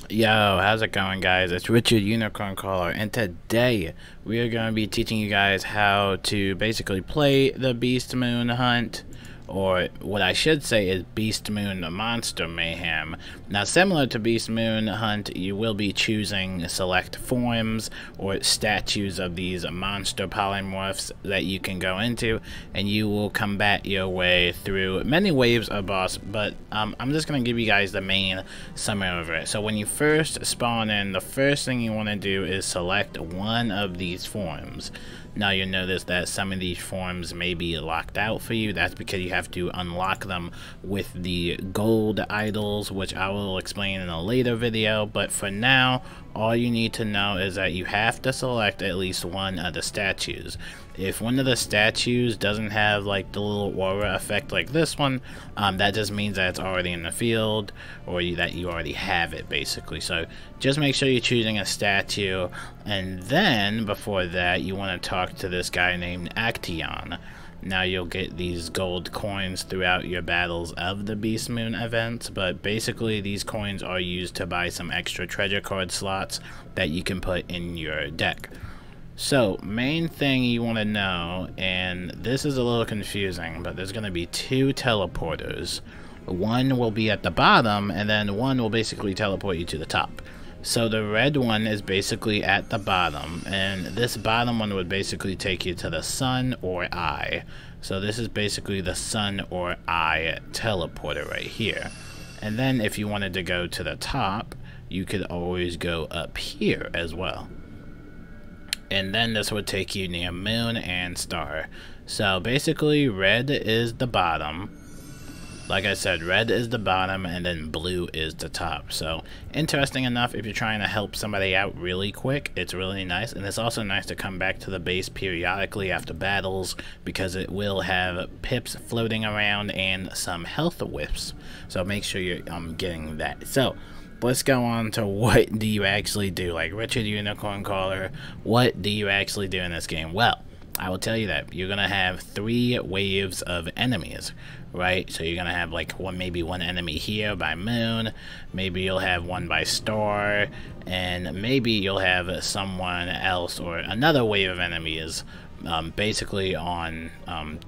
Yo, how's it going, guys? It's Richard Unicorn Caller, and today we are going to be teaching you guys how to basically play the Beastmoon hunt, or what I should say is Beastmoon Monster Mayhem. Now, similar to Beastmoon Hunt, you will be choosing select forms or statues of these monster polymorphs that you can go into, and you will combat your way through many waves of boss, but I'm just going to give you guys the main summary of it. So when you first spawn in, the first thing you want to do is select one of these forms. Now you'll notice that some of these forms may be locked out for you. That's because you have to unlock them with the gold idols, which I will explain in a later video. But for now, all you need to know is that you have to select at least one of the statues. If one of the statues doesn't have like the little aura effect like this one, that just means that it's already in the field, or that you already have it basically. So just make sure you're choosing a statue, and then before that you want to talk to this guy named Action. Now you'll get these gold coins throughout your battles of the Beastmoon events, but basically these coins are used to buy some extra treasure card slots that you can put in your deck. So, main thing you want to know, and this is a little confusing, but there's going to be two teleporters. One will be at the bottom, and then one will basically teleport you to the top. So the red one is basically at the bottom, and this bottom one would basically take you to the sun or eye. So this is basically the sun or eye teleporter right here. And then if you wanted to go to the top, you could always go up here as well. And then this would take you near moon and star. So basically red is the bottom. Like I said, red is the bottom, and then blue is the top. So interesting enough, if you're trying to help somebody out really quick, it's really nice. And it's also nice to come back to the base periodically after battles, because it will have pips floating around and some health whiffs. So make sure you're getting that. So let's go on to what do you actually do. Like Richard Unicorn Caller, what do you actually do in this game? Well, I will tell you that you're gonna have 3 waves of enemies, right? So you're gonna have like maybe one enemy here by moon, maybe you'll have one by star, and maybe you'll have someone else or another wave of enemies basically on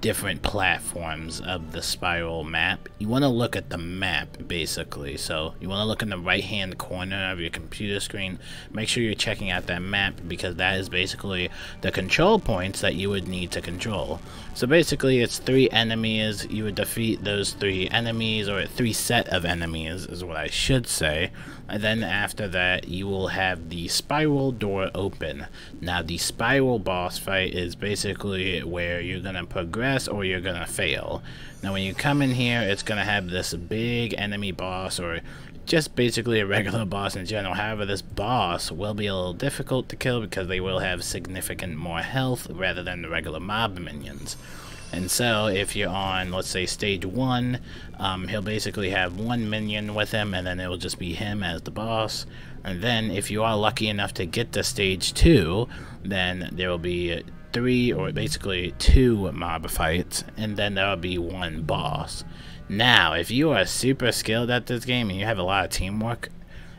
different platforms of the spiral map. You want to look at the map basically, so you want to look in the right hand corner of your computer screen. Make sure you're checking out that map, because that is basically the control points that you would need to control. So basically it's 3 enemies. You would defeat those 3 enemies, or 3 set of enemies is what I should say, and then after that you will have the spiral door open. Now the spiral boss fight is basically where you're gonna progress or you're gonna fail. Now when you come in here, it's gonna have this big enemy boss, or just basically a regular boss in general. However, this boss will be a little difficult to kill because they will have significant more health rather than the regular mob minions. And so if you're on, let's say, stage 1, he'll basically have 1 minion with him, and then it will just be him as the boss. And then if you are lucky enough to get to stage 2, then there will be 3, or basically 2 mob fights, and then there will be 1 boss. Now, if you are super skilled at this game and you have a lot of teamwork,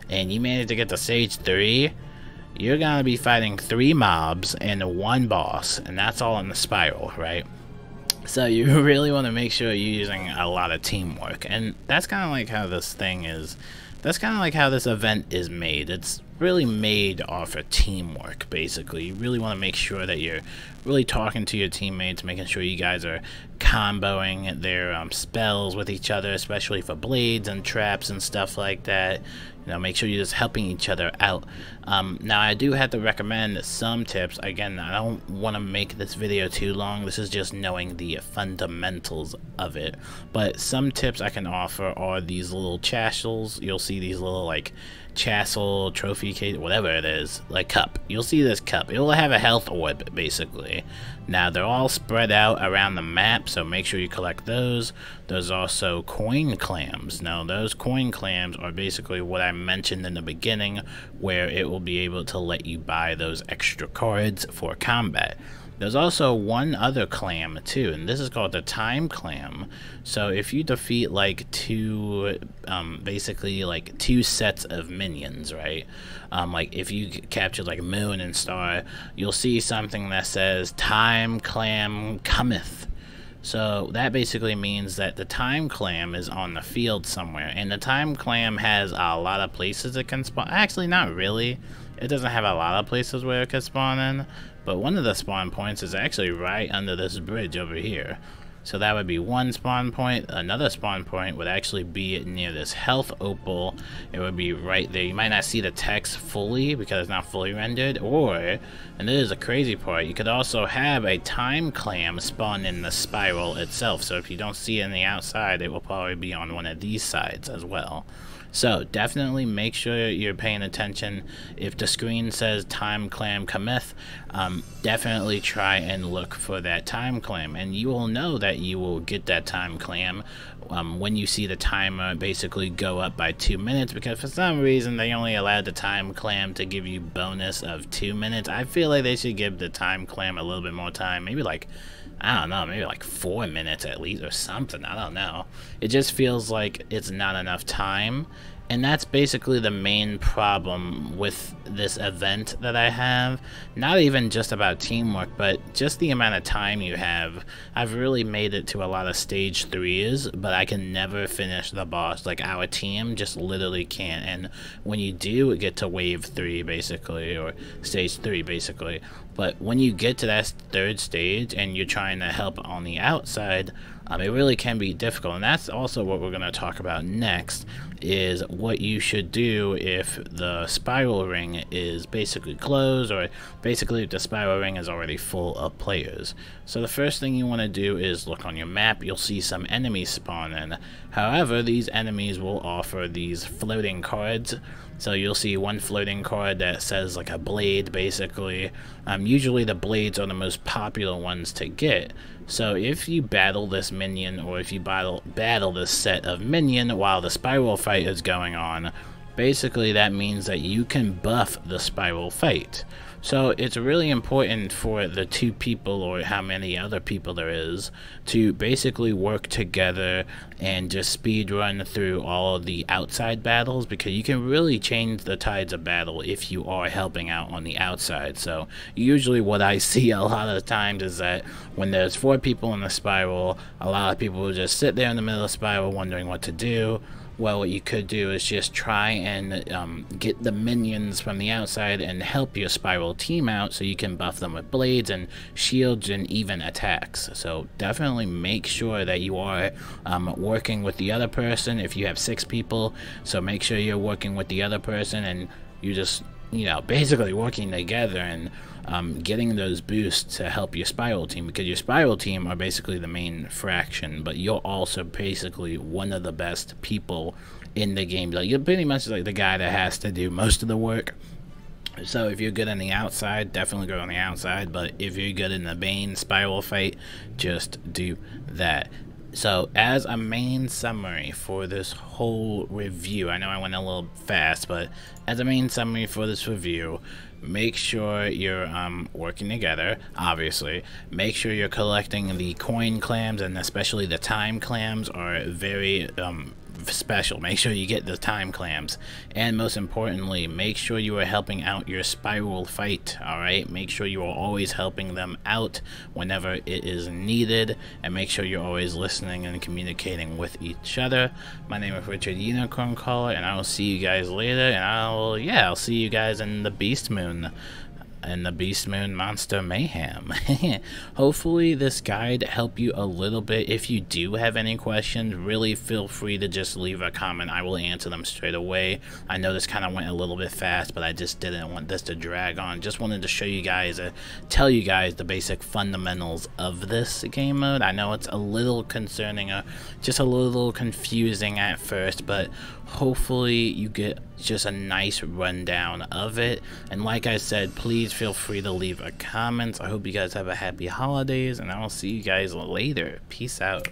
and you manage to get to stage 3, you're gonna be fighting 3 mobs and 1 boss, and that's all in the spiral, right? So you really want to make sure you're using a lot of teamwork, and that's kind of like how this thing is. That's kind of like how this event is made. It's really made off of teamwork, basically. You really want to make sure that you're really talking to your teammates, making sure you guys are comboing their spells with each other, especially for blades and traps and stuff like that. You know, make sure you're just helping each other out. Now, I do have to recommend some tips. Again, I don't want to make this video too long. This is just knowing the fundamentals of it. But some tips I can offer are these little chastels. You'll see these little, like, chasel, trophy case, whatever it is, like cup. You'll see this cup. It will have a health orb, basically. Now, they're all spread out around the map, so make sure you collect those. There's also coin clams. Now, those coin clams are basically what I mentioned in the beginning, where it will be able to let you buy those extra cards for combat. There's also one other clam too, and this is called the time clam. So if you defeat like basically like 2 sets of minions, right? Like if you capture like Moon and Star, you'll see something that says time clam cometh. So that basically means that the time clam is on the field somewhere, and the time clam has a lot of places it can spawn. Actually, not really. It doesn't have a lot of places where it can spawn in, but one of the spawn points is actually right under this bridge over here. So that would be one spawn point. Another spawn point would actually be near this health opal. It would be right there. You might not see the text fully because it's not fully rendered, or, and this is a crazy part, you could also have a time clam spawn in the spiral itself. So if you don't see it on the outside, it will probably be on one of these sides as well. So definitely make sure you're paying attention. If the screen says time clam cometh, definitely try and look for that time clam, and you will know that you will get that time clam when you see the timer basically go up by 2 minutes, because for some reason they only allowed the time clam to give you bonus of 2 minutes. I feel like they should give the time clam a little bit more time, maybe like, I don't know, maybe like 4 minutes at least or something. I don't know. It just feels like it's not enough time. And that's basically the main problem with this event that I have. Not even just about teamwork, but just the amount of time you have. I've really made it to a lot of stage 3s, but I can never finish the boss. Like, our team just literally can't. And when you do get to wave 3, basically, or stage 3, basically, but when you get to that 3rd stage and you're trying to help on the outside, it really can be difficult. And that's also what we're going to talk about next, is what you should do if the spiral ring is basically closed, or basically if the spiral ring is already full of players. So the first thing you want to do is look on your map. You'll see some enemies spawn in. However, these enemies will offer these floating cards. So you'll see one floating card that says like a blade, basically. Usually the blades are the most popular ones to get. So if you battle this minion, or if you battle this set of minion while the spiral fight is going on, basically that means that you can buff the spiral fight. So it's really important for the 2 people, or how many other people there is, to basically work together and just speed run through all of the outside battles, because you can really change the tides of battle if you are helping out on the outside. So usually what I see a lot of times is that when there's 4 people in the spiral, a lot of people will just sit there in the middle of the spiral wondering what to do. Well, what you could do is just try and get the minions from the outside and help your spiral team out, so you can buff them with blades and shields and even attacks. So definitely make sure that you are working with the other person if you have 6 people. So make sure you're working with the other person, and you just, you know, basically working together and getting those boosts to help your spiral team, because your spiral team are basically the main fraction, but you're also basically one of the best people in the game. Like, you're pretty much like the guy that has to do most of the work. So if you're good on the outside, definitely go on the outside, but if you're good in the main spiral fight, just do that. So as a main summary for this whole review, I know I went a little fast, but as a main summary for this review, make sure you're working together, obviously. Make sure you're collecting the coin clams, and especially the time clams are very special. Make sure you get the time clams, and most importantly, make sure you are helping out your spiral fight. Alright, make sure you are always helping them out whenever it is needed, and make sure you're always listening and communicating with each other. My name is Richard Unicorn Caller, and I will see you guys later, and I'll see you guys in the Beastmoon and the Beastmoon monster mayhem. Hopefully this guide helped you a little bit. If you do have any questions, really feel free to just leave a comment. I will answer them straight away. I know this kind of went a little bit fast, but I just didn't want this to drag on. Just wanted to show you guys, tell you guys the basic fundamentals of this game mode. I know it's a little concerning, just a little confusing at first, but hopefully you get just a nice rundown of it. And like I said, please feel free to leave a comment. I hope you guys have a happy holidays, and I will see you guys later. Peace out.